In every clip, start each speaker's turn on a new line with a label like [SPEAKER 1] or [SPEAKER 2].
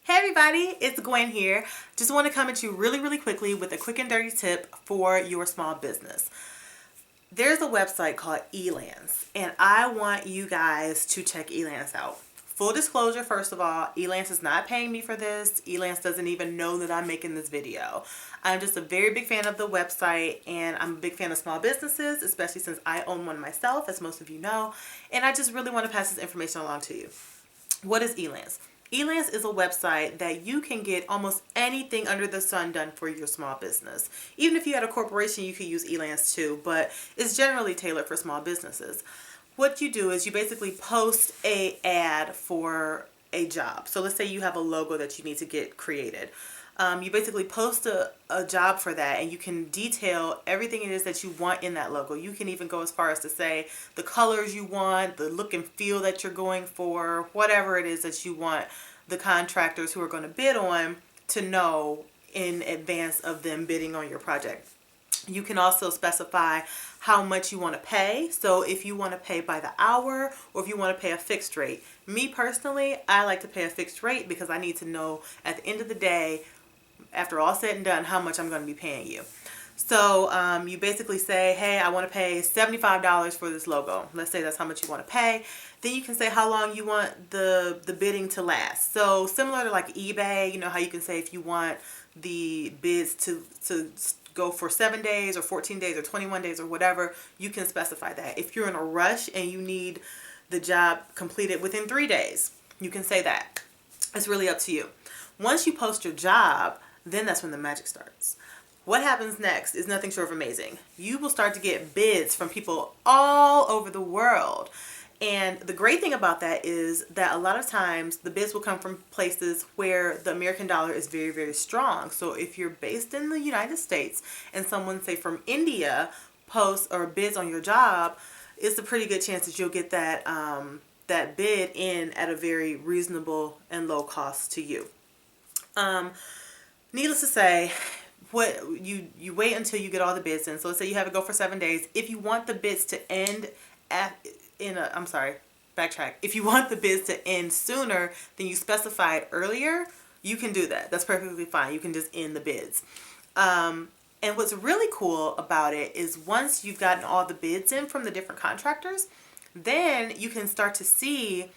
[SPEAKER 1] Hey everybody, it's Gwen here. Just want to come at you really quickly with a quick and dirty tip for your small business. There's a website called Elance, and I want you guys to check Elance out. Full disclosure, first of all, Elance is not paying me for this. Elance doesn't even know that I'm making this video. I'm just a very big fan of the website, and I'm a big fan of small businesses, especially since I own one myself, as most of you know, and I just really want to pass this information along to you. What is Elance? Elance is a website that you can get almost anything under the sun done for your small business. Even if you had a corporation, you could use Elance too, but it's generally tailored for small businesses. What you do is you basically post an ad for a job. So let's say you have a logo that you need to get created. You basically post a job for that, and you can detail everything it is that you want in that logo. You can even go as far as to say the colors you want, the look and feel that you're going for, whatever it is that you want the contractors who are going to bid on to know in advance of them bidding on your project. You can also specify how much you want to pay. So if you want to pay by the hour or if you want to pay a fixed rate. Me personally, I like to pay a fixed rate because I need to know at the end of the day, after all said and done, how much I'm going to be paying you. So you basically say, hey, I want to pay $75 for this logo. Let's say that's how much you want to pay. Then you can say how long you want the bidding to last. So similar to like eBay, you know how you can say if you want the bids to go for 7 days or 14 days or 21 days or whatever, you can specify that. If you're in a rush and you need the job completed within 3 days, you can say that. It's really up to you. Once you post your job, then that's when the magic starts. What happens next is nothing short of amazing. You will start to get bids from people all over the world. And the great thing about that is that a lot of times the bids will come from places where the American dollar is very strong. So if you're based in the United States and someone, say from India, posts or bids on your job, it's a pretty good chance that you'll get that that bid in at a very reasonable and low cost to you. Needless to say, what you wait until you get all the bids in. So let's say you have it go for 7 days. If you want the bids to end if you want the bids to end sooner than you specified earlier, you can do that. That's perfectly fine. You can just end the bids. And what's really cool about it is once you've gotten all the bids in from the different contractors, then you can start to see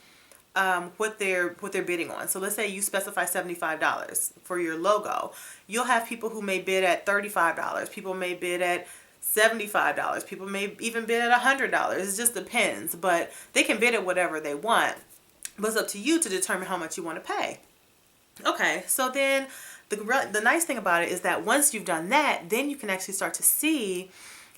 [SPEAKER 1] what they're bidding on. So let's say you specify $75 for your logo. You'll have people who may bid at $35. People may bid at $75. People may even bid at $100. It just depends, but they can bid at whatever they want. But it's up to you to determine how much you want to pay. Okay, so then the nice thing about it is that once you've done that, then you can actually start to see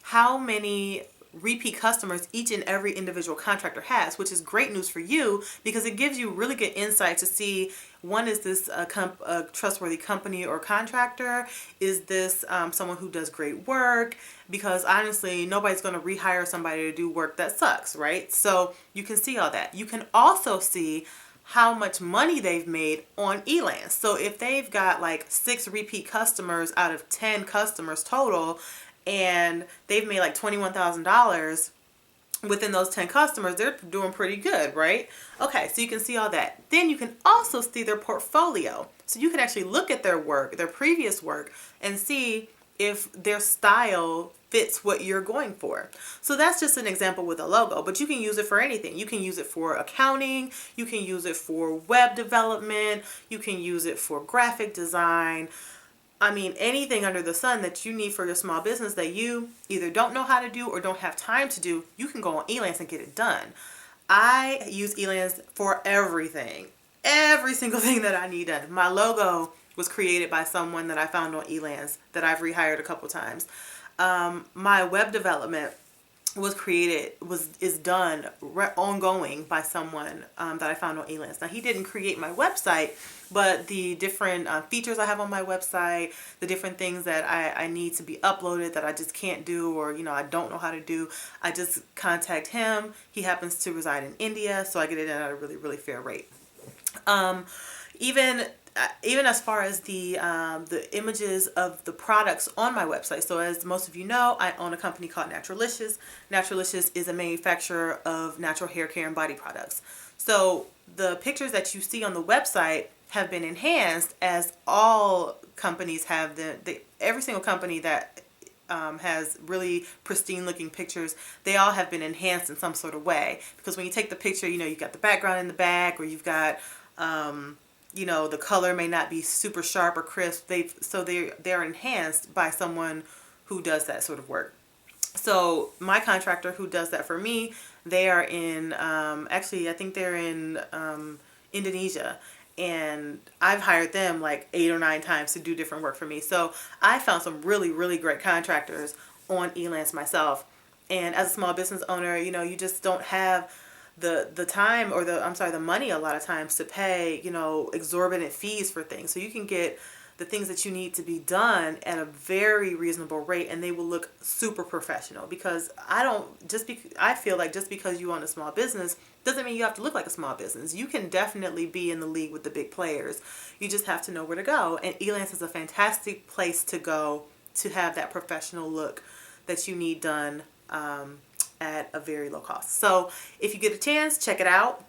[SPEAKER 1] how many repeat customers each and every individual contractor has, which is great news for you because it gives you really good insight to see, one, is this a trustworthy company or contractor? Is this someone who does great work? Because honestly, nobody's going to rehire somebody to do work that sucks, right? So you can see all that. You can also see how much money they've made on Elance. So if they've got like 6 repeat customers out of 10 customers total, and they've made like $21,000 within those 10 customers, they're doing pretty good, right? Okay, so you can see all that. Then you can also see their portfolio. So you can actually look at their work, their previous work, and see if their style fits what you're going for. So that's just an example with a logo, but you can use it for anything. You can use it for accounting, you can use it for web development, you can use it for graphic design. I mean, anything under the sun that you need for your small business that you either don't know how to do or don't have time to do, you can go on Elance and get it done. I use Elance for everything. Every single thing that I need done. My logo was created by someone that I found on Elance that I've rehired a couple times. My web development is done ongoing by someone that I found on Elance. Now, he didn't create my website, but the different features I have on my website, the different things that I need to be uploaded that I just can't do, or I don't know how to do, I just contact him. He happens to reside in India, so I get it at a really fair rate. Even as far as the images of the products on my website. So as most of you know, I own a company called Naturalicious. Naturalicious is a manufacturer of natural hair care and body products. So the pictures that you see on the website have been enhanced, as all companies have. Every single company that has really pristine looking pictures, they all have been enhanced in some sort of way. Because when you take the picture, you know, you've got the background in the back, or you've got you know, the color may not be super sharp or crisp. They're enhanced by someone who does that sort of work. So my contractor who does that for me, they are in actually, I think they're in Indonesia, and I've hired them like 8 or 9 times to do different work for me. So I found some really, really great contractors on Elance myself. And as a small business owner, you know, you just don't have the time, or the money a lot of times, to pay, you know, exorbitant fees for things. So you can get the things that you need to be done at a very reasonable rate, and they will look super professional. Because I feel like just because you own a small business doesn't mean you have to look like a small business. You can definitely be in the league with the big players. You just have to know where to go. And Elance is a fantastic place to go to have that professional look that you need done at a very low cost. So if you get a chance, check it out.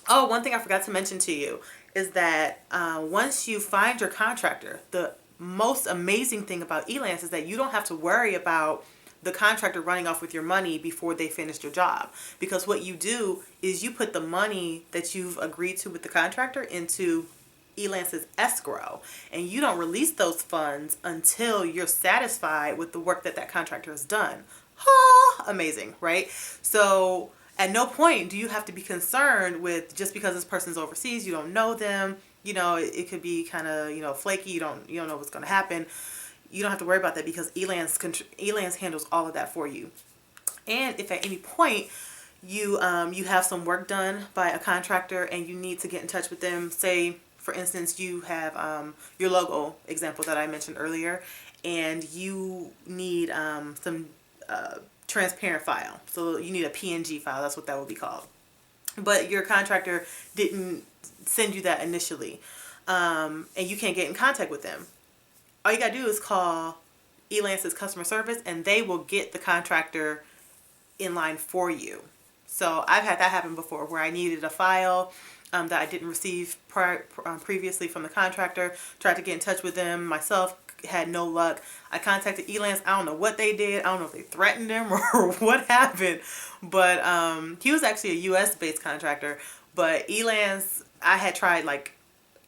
[SPEAKER 1] Oh, one thing I forgot to mention to you is that once you find your contractor, the most amazing thing about Elance is that you don't have to worry about the contractor running off with your money before they finish your job. Because what you do is you put the money that you've agreed to with the contractor into Elance's escrow, and you don't release those funds until you're satisfied with the work that that contractor has done. Amazing, right? So at no point do you have to be concerned with, just because this person's overseas, you don't know them, you know, it could be kind of, you know, flaky, you don't know what's going to happen. You don't have to worry about that, because Elance handles all of that for you. And if at any point you have some work done by a contractor and you need to get in touch with them, say for instance you have your logo example that I mentioned earlier, and you need some transparent file, so you need a PNG file, that's what that would be called, but your contractor didn't send you that initially, and you can't get in contact with them. All you gotta do is call Elance's customer service, and they will get the contractor in line for you. So I've had that happen before, where I needed a file that I didn't receive previously from the contractor. Tried to get in touch with them myself, had no luck. I contacted Elance. I don't know what they did. I don't know if they threatened him or what happened, but he was actually a US based contractor. But Elance, I had tried like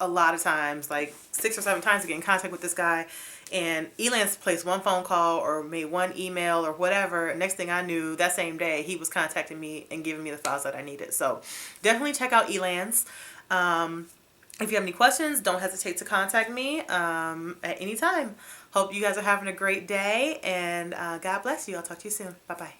[SPEAKER 1] a lot of times, like 6 or 7 times, to get in contact with this guy, and Elance placed one phone call or made one email or whatever. Next thing I knew, that same day, he was contacting me and giving me the files that I needed. So definitely check out Elance. If you have any questions, don't hesitate to contact me at any time. Hope you guys are having a great day, and God bless you. I'll talk to you soon. Bye-bye.